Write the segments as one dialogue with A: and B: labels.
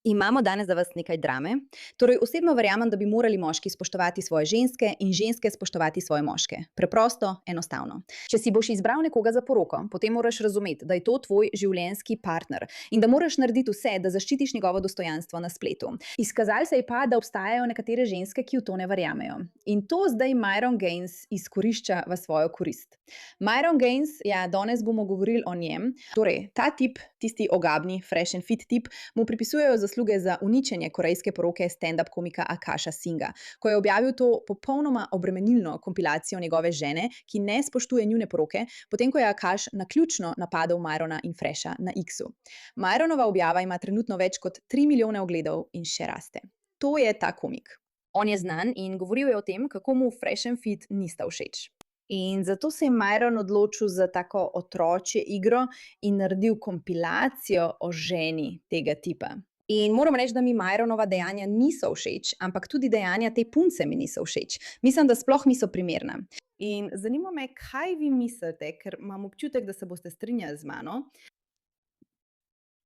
A: Imamo danes za vas nekaj drame. Torej, osebno verjamem, da bi morali moški spoštovati svoje ženske in ženske spoštovati svoje moške. Preprosto, enostavno. Če si boš izbral nekoga za poroko, potem moraš razumeti, da je to tvoj življenjski partner in da moraš narediti vse, da zaščitiš njegovo dostojanstvo na spletu. Izkazalo se je pa, da obstajajo nekatere ženske, ki v to ne verjamejo. In to zdaj Myron Gaines izkorišča v svojo korist. Myron Gaines, ja, danes bomo govorili o njem. Torej, ta tip, tisti ogabni, fresh and fit tip, mu pripisujejo zasluge za uničenje korejske poroke stand-up komika Akasha Singha, ko je objavil to popolnoma obremenilno kompilacijo njegove žene, ki ne spoštuje njune poroke, potem ko je Akash naključno napadel Myrona in Fresha na X-u. Myronova objava ima trenutno več kot 3 milijone ogledov in še raste. To je ta komik. On je znan in govoril je o tem, kako mu fresh and fit nista všeč. In zato se je Myron odločil za tako otročje igro in naredil kompilacijo o ženi tega tipa. In moram reči, da mi Myronova dejanja niso všeč, ampak tudi dejanja te punce mi niso všeč. Mislim, da sploh niso primerna. In zanima me, kaj vi mislite, ker imam občutek, da se boste strinjali z mano.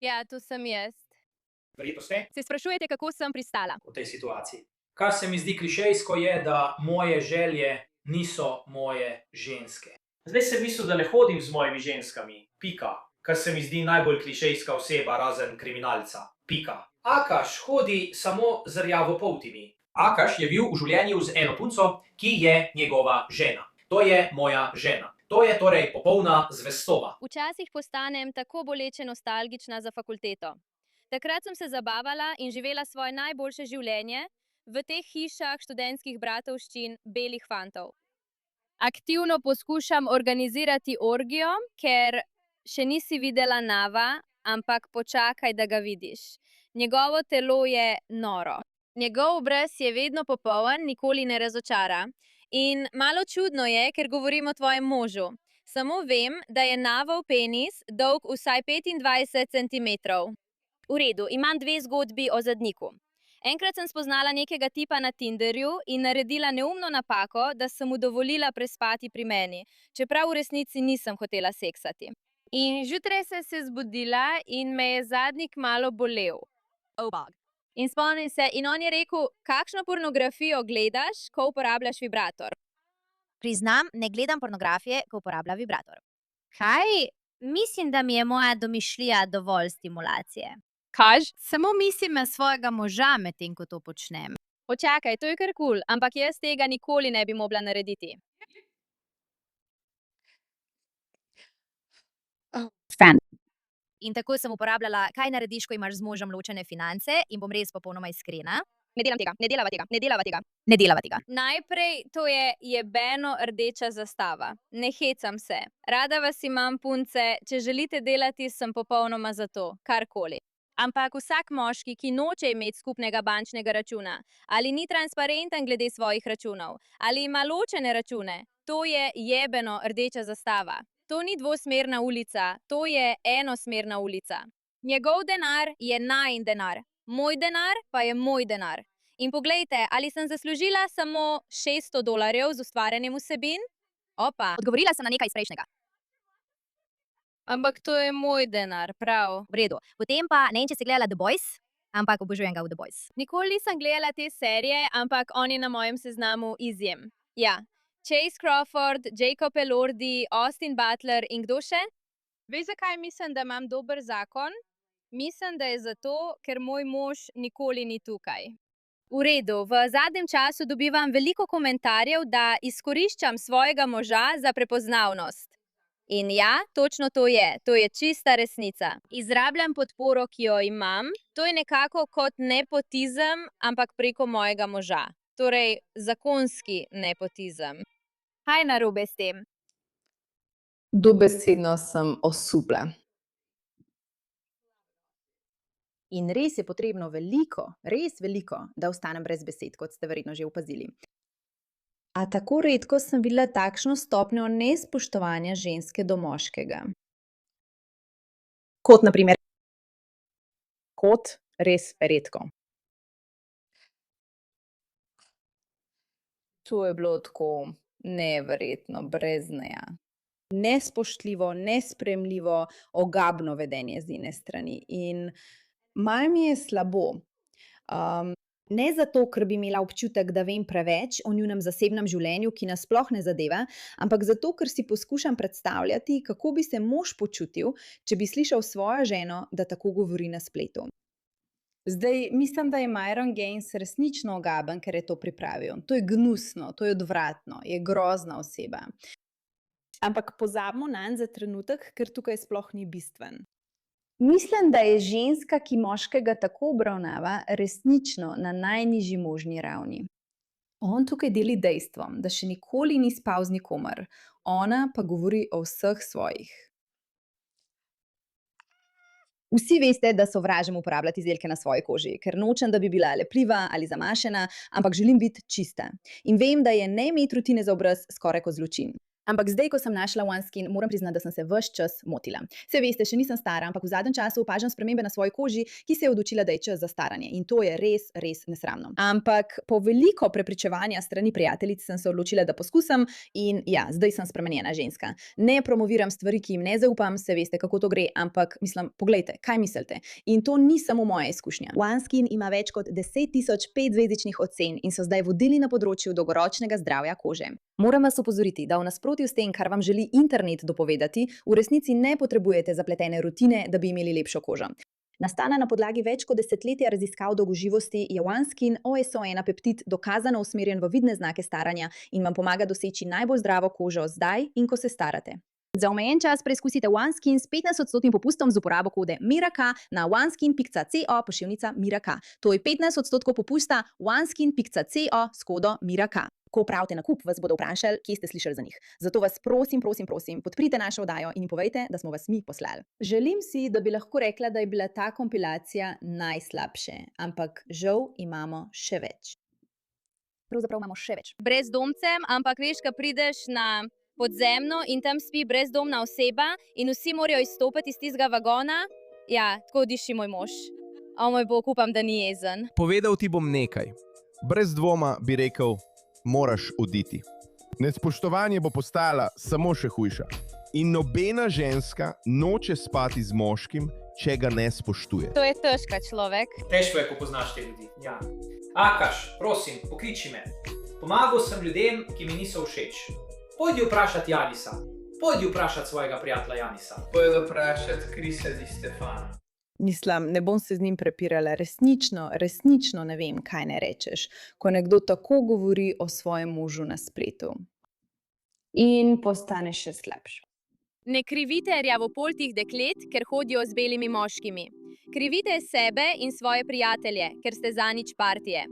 B: Ja, to sem jaz.
C: Verjetno ste
B: Se sprašujete, kako sem pristala?
C: v tej situaciji. Kar se mi zdi klišejsko je, da moje želje niso moje ženske. Zdaj sem mislil, da ne hodim z mojimi ženskami. Pika. Kar se mi zdi najbolj klišejska oseba, razen kriminalca. Pika. Akash hodi samo z rjavopoltimi. Akash je bil v življenju z eno punco, ki je njegova žena. To je moja žena. To je torej popolna zvestoba.
B: Včasih postanem tako boleče nostalgična za fakulteto. Takrat sem se zabavala in živela svoje najboljše življenje v teh hišah študentskih bratovščin belih fantov. Aktivno poskušam organizirati orgijo, ker še nisi videla Nava, ampak počakaj, da ga vidiš. Njegovo telo je noro. Njegov obraz je vedno popoln, nikoli ne razočara. In malo čudno je, ker govorim o tvojem možu. Samo vem, da je Navov penis dolg vsaj 25 centimetrov. V redu, imam 2 zgodbi o zadniku. Enkrat sem spoznala nekega tipa na Tinderju in naredila neumno napako, da sem mu dovolila prespati pri meni, čeprav v resnici nisem hotela seksati. In zjutraj sem se zbudila in me je zadnjik malo bolel. Oh, bog. In spomnim se, in on je rekel, kakšno pornografijo gledaš, ko uporabljaš vibrator?
D: Priznam, ne gledam pornografije, ko uporabljam vibrator. Kaj? Mislim, da mi je moja domišljija dovolj stimulacije.
B: Kaž?
D: Samo mislim na svojega moža, medtem ko to počnem.
B: Počakaj, to je kar kul, ampak jaz tega nikoli ne bi mogla narediti.
D: Fan. In tako sem uporabljala, kaj narediš, ko imaš z možem ločene finance, in bom res popolnoma iskrena.
B: Ne delam tega, ne delava tega, ne delava tega.
D: Ne delava tega.
B: Najprej, to je jebeno rdeča zastava. Ne hecam se. Rada vas imam, punce, če želite delati, sem popolnoma za to, karkoli. Ampak vsak moški, ki noče imeti skupnega bančnega računa, ali ni transparenten glede svojih računov, ali ima ločene račune, to je jebeno rdeča zastava. To ni dvosmerna ulica, to je enosmerna ulica. Njegov denar je najin denar, moj denar pa je moj denar. In poglejte, ali sem zaslužila samo $600 z ustvarjanjem vsebin? Opa,
D: Odgovorila sem na nekaj iz prejšnjega.
B: ampak to je moj denar, prav.
D: V redu. Potem pa, ne vem, če si gledala The Boys, ampak obožujem ga v The Boys.
B: Nikoli nisem gledala te serije, ampak on je na mojem seznamu izjem. Ja, Chase Crawford, Jacob Elordi, Austin Butler in kdo še? Veš, zakaj mislim, da imam dober zakon? Mislim, da je zato, ker moj mož nikoli ni tukaj. V redu, v zadnjem času dobivam veliko komentarjev, da izkoriščam svojega moža za prepoznavnost. In ja, točno to je čista resnica. Izrabljam podporo, ki jo imam, to je nekako kot nepotizem, ampak preko mojega moža. Torej, zakonski nepotizem. Kaj narobe s tem?
A: Dobesedno sem osupla. In res je potrebno veliko, res veliko, da ostanem brez besed, kot ste verjetno že opazili. A tako redko sem videla takšno stopnjo nespoštovanja ženske do moškega. Kot na primer, kot res redko. To je bilo tako neverjetno, brez meja. Nespoštljivo, nesprejemljivo, ogabno vedenje z njene strani. In Malo mi je slabo. Ne zato, ker bi imela občutek, da vem preveč o njunem zasebnem življenju, ki nas sploh ne zadeva, ampak zato, ker si poskušam predstavljati, kako bi se mož počutil, če bi slišal svojo ženo, da tako govori na spletu. Zdaj, mislim, da je Myron Gaines resnično ogaben, ker je to pripravil. To je gnusno, to je odvratno, je grozna oseba. Ampak pozabimo nanj za trenutek, ker tukaj sploh ni bistven. Mislim, da je ženska, ki moškega tako obravnava, resnično na najnižji možni ravni. On tukaj deli dejstvom, da še nikoli ni spal z nikomer, ona pa govori o vseh svojih. Vsi veste, da sovražim uporabljati izdelke na svoji koži, ker nočem, da bi bila lepljiva ali zamašena, ampak želim biti čista. In vem, da je ne imeti rutine za obraz skoraj kot zločin. Ampak zdaj, ko sem našla OneSkin, moram priznati, da sem se ves čas motila. Saj veste, še nisem stara, ampak v zadnjem času opažam spremembe na svoji koži, ki se je odločila, da je čas za staranje. In to je res, res nesramno. Ampak po veliko prepričevanja strani prijateljic sem se odločila, da poskusim in ja, zdaj sem spremenjena ženska. Ne promoviram stvari, ki jim ne zaupam, se veste, kako to gre, ampak mislim, poglejte, kaj mislite. In to ni samo moja izkušnja. OneSkin ima več kot 10.000 5-zvezdičnih ocen in so zdaj vodilni na področju dolgoročnega zdravja kože. Moram vas opozoriti, da v nasprotju s tem, kar vam želi internet dopovedati, v resnici ne potrebujete zapletene rutine, da bi imeli lepšo kožo. Nastala na podlagi več kot desetletja raziskav dolgoživosti, je OneSkin OSO1 peptid dokazano usmerjen v vidne znake staranja in vam pomaga doseči najbolj zdravo kožo zdaj in ko se starate. Za omejen čas preizkusite OneSkin s 15% popustom z uporabo kode MIRAK na oneskin.co/MIRAK. To je 15% popusta oneskin.co s kodo MIRAK. Ko opravite nakup, vas bodo vprašali, kje ste slišali za njih. Zato vas prosim, podprite našo oddajo in povejte, da smo vas mi poslali. Želim si, da bi lahko rekla, da je bila ta kompilacija najslabše, ampak žal imamo še več. Pravzaprav imamo še več.
B: Brezdomcem, ampak veš, ko prideš na podzemno in tam spi brezdomna oseba in vsi morajo izstopiti iz tistega vagona. Ja, tako diši moj mož. O moj bog, upam, da ni jezen.
E: Povedal ti bom nekaj. Brez dvoma bi rekel, moraš oditi. Nespoštovanje bo postala samo še hujša. In nobena ženska noče spati z moškim, če ga ne spoštuje.
B: To je težka človek.
C: Težko je, ko poznaš te ljudi. Ja. Akaš, prosim, pokliči me. Pomagal sem ljudem, ki mi niso všeč. Pojdi vprašati Janisa. Pojdi vprašati svojega prijatelja Janisa. Pojdi vprašati Krisa Di Stefana.
A: Mislim, ne bom se z njim prepirala, resnično ne vem, kaj ne rečeš, ko nekdo tako govori o svojem možu na spletu. In postaneš še slabši.
B: Ne krivite rjavopoltih deklet, ker hodijo z belimi moškimi. Krivite sebe in svoje prijatelje, ker ste zanič partije.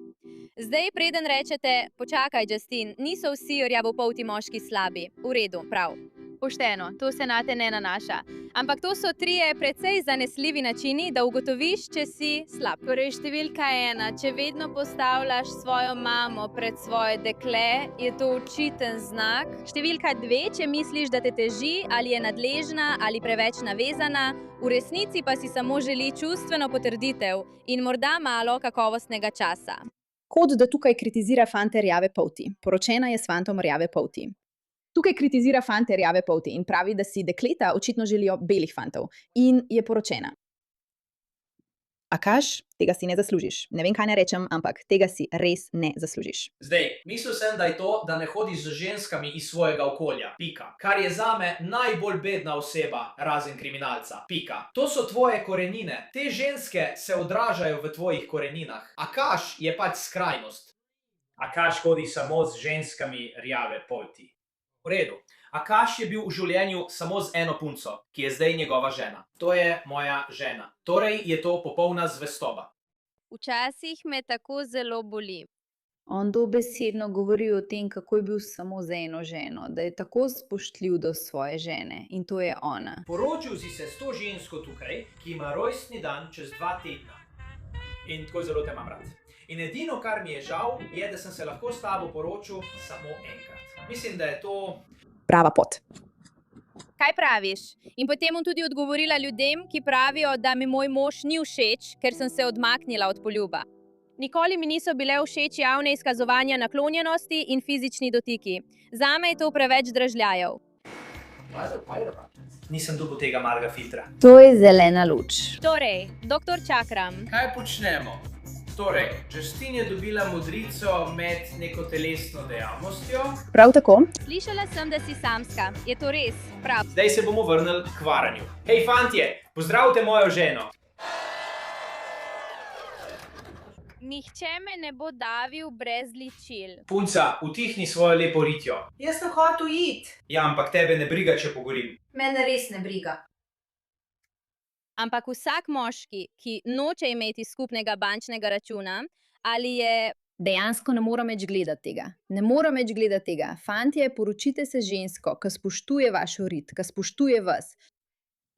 B: Zdaj, preden rečete, počakaj, Justin, niso vsi rjavopolti moški slabi. V redu, prav. Pošteno, to se nate ne nanaša. Ampak to so trije precej zanesljivi načini, da ugotoviš, če si slab. Torej, številka 1, če vedno postavljaš svojo mamo pred svoje dekle, je to očiten znak. Številka 2, če misliš, da te teži, ali je nadležna, ali preveč navezana, v resnici pa si samo želi čustveno potrditev in morda malo kakovostnega časa.
A: Kot da tukaj kritizira fante rjave polti. Poročena je s fantom rjave polti. Tukaj kritizira fante rjave polti in pravi, da si dekleta očitno želijo belih fantov in je poročena. Akaš, tega si ne zaslužiš. Ne vem, kaj ne rečem, ampak tega si res ne zaslužiš.
C: Zdaj, mislil sem, da je to, da ne hodiš z ženskami iz svojega okolja. Pika. Kar je zame najbolj bedna oseba, razen kriminalca. Pika. To so tvoje korenine. Te ženske se odražajo v tvojih koreninah. Akaš je pač skrajnost. Akaš hodi samo z ženskami rjave polti. V redu. Akaš je bil v življenju samo z eno punco, ki je zdaj njegova žena. To je moja žena. Torej je to popolna zvestoba.
B: Včasih me tako zelo boli.
A: On dobesedno govori o tem, kako je bil samo z eno ženo, da je tako spoštljiv do svoje žene in to je ona.
C: Poročil si se s to žensko tukaj, ki ima rojstni dan čez 2 tedna. In tako zelo te imam rad. In edino, kar mi je žal, je, da sem se lahko s tabo poročil samo enkrat. Mislim, da je to
A: prava pot.
B: Kaj praviš? In potem bom tudi odgovorila ljudem, ki pravijo, da mi moj mož ni všeč, ker sem se odmaknila od poljuba. Nikoli mi niso bile všeč javne izkazovanja naklonjenosti in fizični dotiki. Zame je to preveč dražljajev.
C: nisem dobil tega malega filtra.
A: To je zelena luč.
B: Torej, doktor Čakram,
F: Kaj počnemo? Torej, Justin je dobila modrico med neko telesno dejavnostjo.
A: Prav tako,
B: slišala sem, da si samska. Je to res? Prav.
C: Zdaj se bomo vrnili k varanju. Hej, fantje, pozdravite mojo ženo.
B: Nihče me ne bo davil brez ličil.
C: Punca, utihni svojo lepo ritjo.
G: Jaz sem hotel iti.
C: Ja, ampak tebe ne briga, če pogorim.
G: Mene res ne briga.
B: Ampak vsak moški, ki noče imeti skupnega bančnega računa, ali je
A: dejansko ne morem več gledati tega. Ne morem več gledati tega. Fantje, poročite se žensko, ki spoštuje vaš rit, ki spoštuje vas.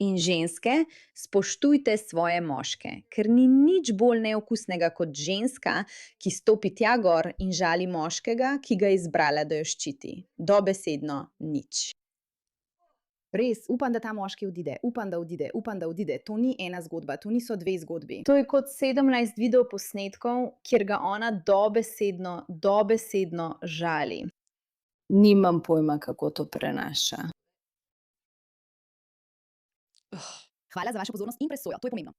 A: In ženske, spoštujte svoje moške, ker ni nič bolj neokusnega kot ženska, ki stopi tja gor in žali moškega, ki ga je izbrala, da jo ščiti. Dobesedno nič. Res, upam, da ta moški odide, upam, da odide. To ni ena zgodba, to niso dve zgodbi. To je kot 17 videoposnetkov, kjer ga ona dobesedno žali. Nimam pojma, kako to prenaša. Hvala za vašo pozornost in presojo, to je pomembno.